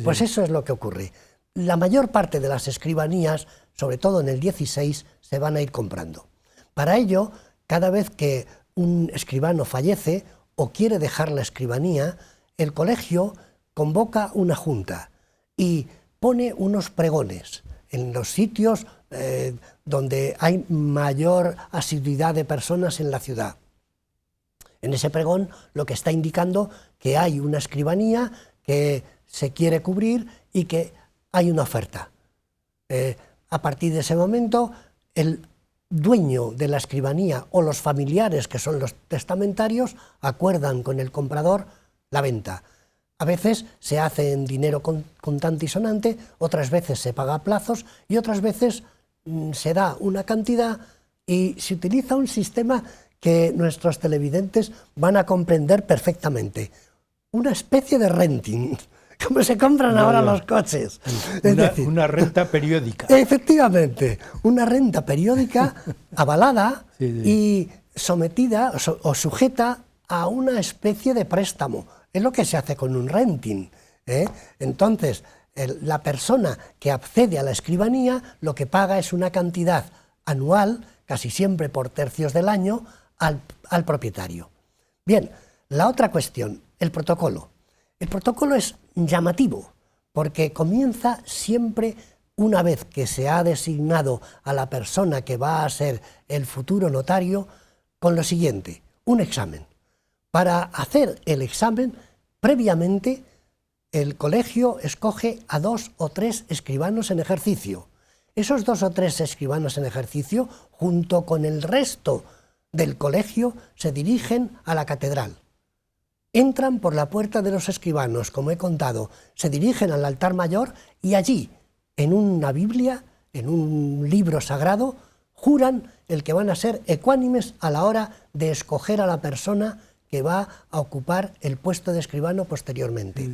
Pues eso es lo que ocurre. La mayor parte de las escribanías, sobre todo en el 16, se van a ir comprando. Para ello, cada vez que un escribano fallece o quiere dejar la escribanía, el colegio convoca una junta y pone unos pregones en los sitios donde hay mayor asiduidad de personas en la ciudad. En ese pregón lo que está indicando que hay una escribanía que se quiere cubrir y que hay una oferta. A partir de ese momento, el dueño de la escribanía o los familiares, que son los testamentarios, acuerdan con el comprador la venta. A veces se hace en dinero contante y sonante, otras veces se paga a plazos y otras veces se da una cantidad y se utiliza un sistema que nuestros televidentes van a comprender perfectamente. Una especie de renting, como se compran ahora los coches. Una renta periódica. Efectivamente, una renta periódica avalada y sometida o sujeta a una especie de préstamo. Es lo que se hace con un renting. Entonces, la persona que accede a la escribanía lo que paga es una cantidad anual, casi siempre por tercios del año, al propietario. Bien, la otra cuestión, el protocolo. El protocolo es llamativo porque comienza siempre una vez que se ha designado a la persona que va a ser el futuro notario con lo siguiente, un examen. Para hacer el examen, previamente el colegio escoge a 2 o 3 escribanos en ejercicio Esos 2 o 3 escribanos en ejercicio, junto con el resto del colegio, se dirigen a la catedral. Entran por la puerta de los escribanos, como he contado, se dirigen al altar mayor y allí, en una Biblia, en un libro sagrado, juran el que van a ser ecuánimes a la hora de escoger a la persona que va a ocupar el puesto de escribano posteriormente.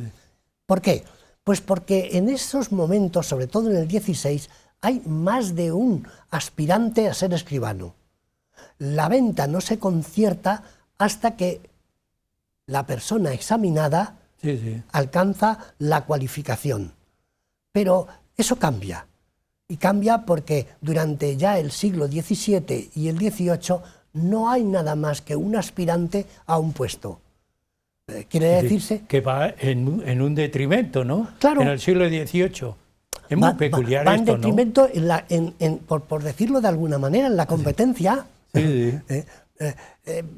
¿Por qué? Pues porque en esos momentos, sobre todo en el 16, hay más de un aspirante a ser escribano. La venta no se concierta hasta que la persona examinada alcanza la cualificación. Pero eso cambia. Y cambia porque durante ya el siglo XVII y el XVIII no hay nada más que un aspirante a un puesto. Quiere decirse... Que va en un detrimento, ¿no? Claro. En el siglo XVIII. Es muy peculiar va esto, en detrimento, ¿no? por decirlo de alguna manera, en la competencia.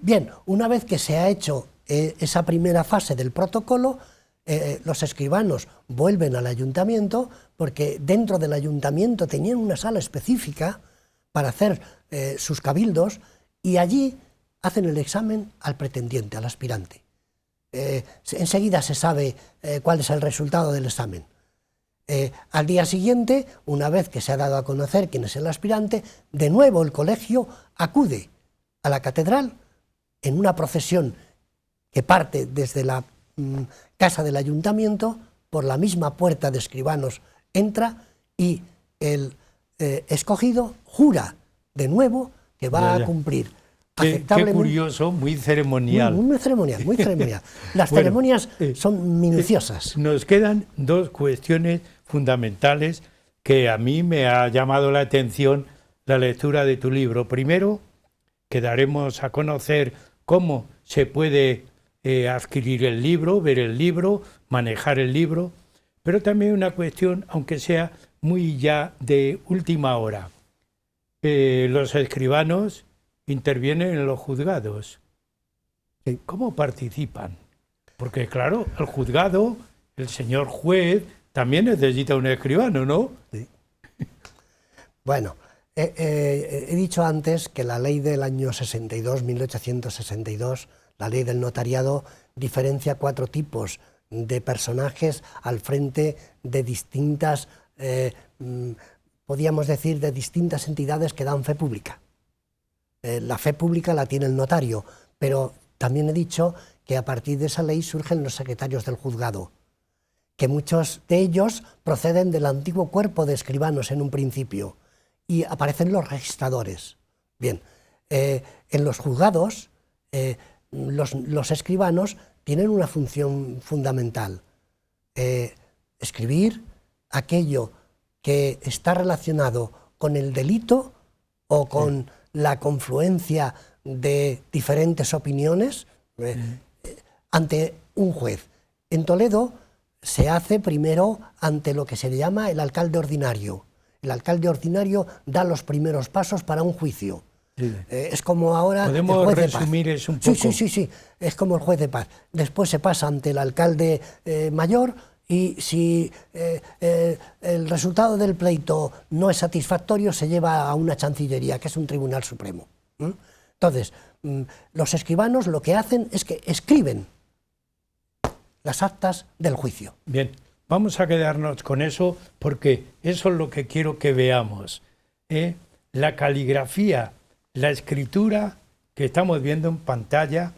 Bien, una vez que se ha hecho esa primera fase del protocolo, los escribanos vuelven al ayuntamiento, porque dentro del ayuntamiento tenían una sala específica para hacer sus cabildos, y allí hacen el examen al pretendiente, al aspirante. Enseguida se sabe cuál es el resultado del examen. Al día siguiente, una vez que se ha dado a conocer quién es el aspirante, de nuevo el colegio acude a la catedral en una procesión que parte desde la casa del ayuntamiento, por la misma puerta de escribanos entra, y el escogido jura de nuevo que va a cumplir aceptablemente. Qué curioso, muy ceremonial. Muy ceremonial, muy ceremonial. Las ceremonias son minuciosas. Nos quedan 2 cuestiones fundamentales que a mí me ha llamado la atención la lectura de tu libro. Primero, que daremos a conocer cómo se puede adquirir el libro, ver el libro, manejar el libro, pero también una cuestión, aunque sea muy ya de última hora. Los escribanos intervienen en los juzgados. ¿Cómo participan? Porque claro, el juzgado, el señor juez, también necesita un escribano, ¿no? Sí. Bueno, he dicho antes que la ley del año 62, 1862, la ley del notariado, diferencia 4 tipos de personajes al frente de distintas, podríamos decir, de distintas entidades que dan fe pública. La fe pública la tiene el notario, pero también he dicho que a partir de esa ley surgen los secretarios del juzgado, que muchos de ellos proceden del antiguo cuerpo de escribanos en un principio, y aparecen los registradores. Bien, en los juzgados los escribanos tienen una función fundamental: escribir aquello que está relacionado con el delito o con la confluencia de diferentes opiniones ante un juez. En Toledo se hace primero ante lo que se llama el alcalde ordinario. El alcalde ordinario da los primeros pasos para un juicio. Es como ahora ¿Podemos el juez resumir de paz. eso un poco? Sí, es como el juez de paz. Después se pasa ante el alcalde mayor, y si el resultado del pleito no es satisfactorio, se lleva a una chancillería, que es un tribunal supremo. Entonces, los escribanos lo que hacen es que escriben las actas del juicio. Bien, vamos a quedarnos con eso, porque eso es lo que quiero que veamos. La caligrafía, la escritura que estamos viendo en pantalla,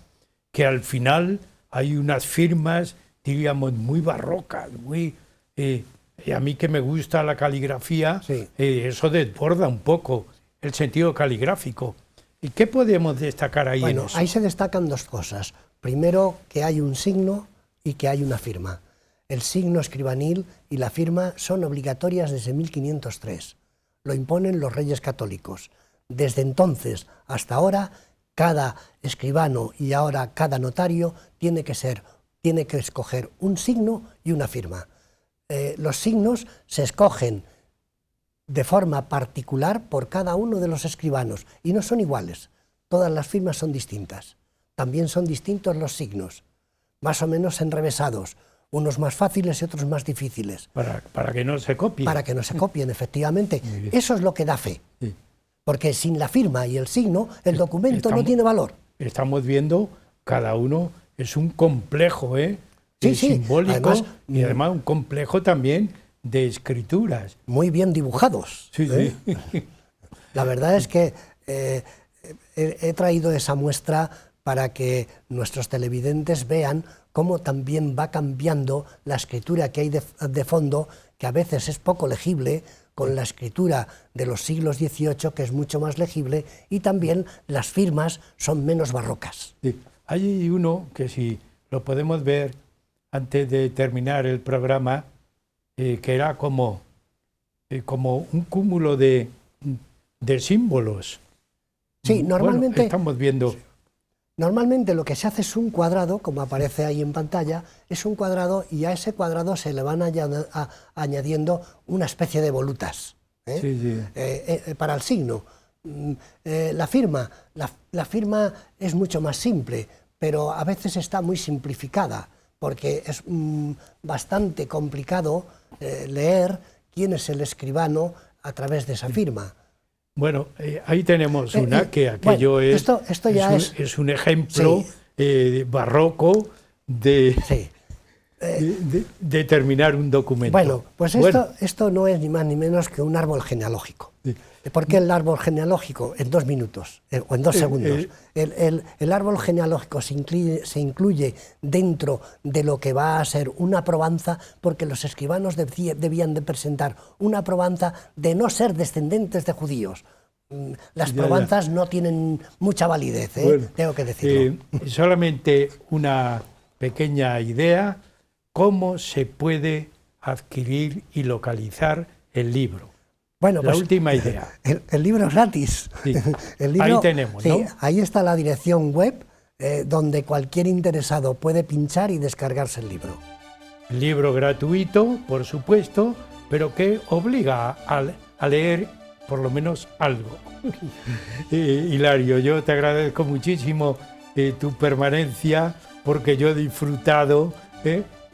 que al final hay unas firmas, diríamos, muy barrocas, muy... a mí que me gusta la caligrafía, sí. Eso desborda un poco el sentido caligráfico. ¿Y qué podemos destacar ahí en eso? Ahí se destacan 2 cosas. Primero, que hay un signo y que hay una firma. El signo escribanil y la firma son obligatorias desde 1503. Lo imponen los reyes católicos. Desde entonces hasta ahora, cada escribano y ahora cada notario tiene que escoger un signo y una firma. Los signos se escogen de forma particular por cada uno de los escribanos y no son iguales. Todas las firmas son distintas. También son distintos los signos, más o menos enrevesados. unos más fáciles y otros más difíciles. Para que no se copien. Para que no se copien, efectivamente. Eso es lo que da fe. Sí. Porque sin la firma y el signo, el documento no tiene valor. Estamos viendo, cada uno es un complejo, Sí, simbólico, además, y además un complejo también de escrituras. Muy bien dibujados. Sí. La verdad es que he traído esa muestra para que nuestros televidentes vean cómo también va cambiando la escritura que hay de fondo, que a veces es poco legible, con la escritura de los siglos XVIII, que es mucho más legible, y también las firmas son menos barrocas. Sí. Hay uno que, si lo podemos ver antes de terminar el programa, que era como un cúmulo de símbolos. Sí, normalmente... Bueno, estamos viendo... Normalmente lo que se hace es un cuadrado, como aparece ahí en pantalla, es un cuadrado, y a ese cuadrado se le van añadiendo una especie de volutas para el signo. La firma es mucho más simple, pero a veces está muy simplificada, porque es bastante complicado leer quién es el escribano a través de esa firma. Bueno, ahí tenemos una que aquello esto ya es un ejemplo barroco de terminar un documento. Bueno, pues esto no es ni más ni menos que un árbol genealógico. Sí. ¿Por qué el árbol genealógico? En 2 minutos o en 2 segundos. El árbol genealógico se incluye dentro de lo que va a ser una probanza, porque los escribanos debían de presentar una probanza de no ser descendentes de judíos. Las probanzas no tienen mucha validez, bueno, tengo que decirlo. Solamente una pequeña idea: cómo se puede adquirir y localizar el libro. Bueno, pues, la última idea. El libro es gratis. Sí. El libro, ahí tenemos, ¿no? Sí, ahí está la dirección web, donde cualquier interesado puede pinchar y descargarse el libro. Libro gratuito, por supuesto, pero que obliga a leer por lo menos algo. Hilario, yo te agradezco muchísimo tu permanencia, porque yo he disfrutado,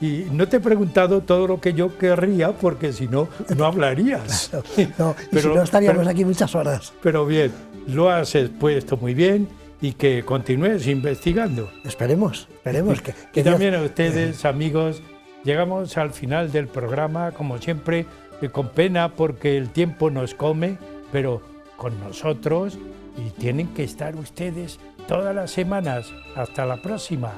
y no te he preguntado todo lo que yo querría, porque si no, no hablarías. No, y si no estaríamos aquí muchas horas. Pero bien, lo has expuesto muy bien, y que continúes investigando. Esperemos. Y también a ustedes, amigos, llegamos al final del programa, como siempre, con pena, porque el tiempo nos come, pero con nosotros, y tienen que estar ustedes todas las semanas. Hasta la próxima.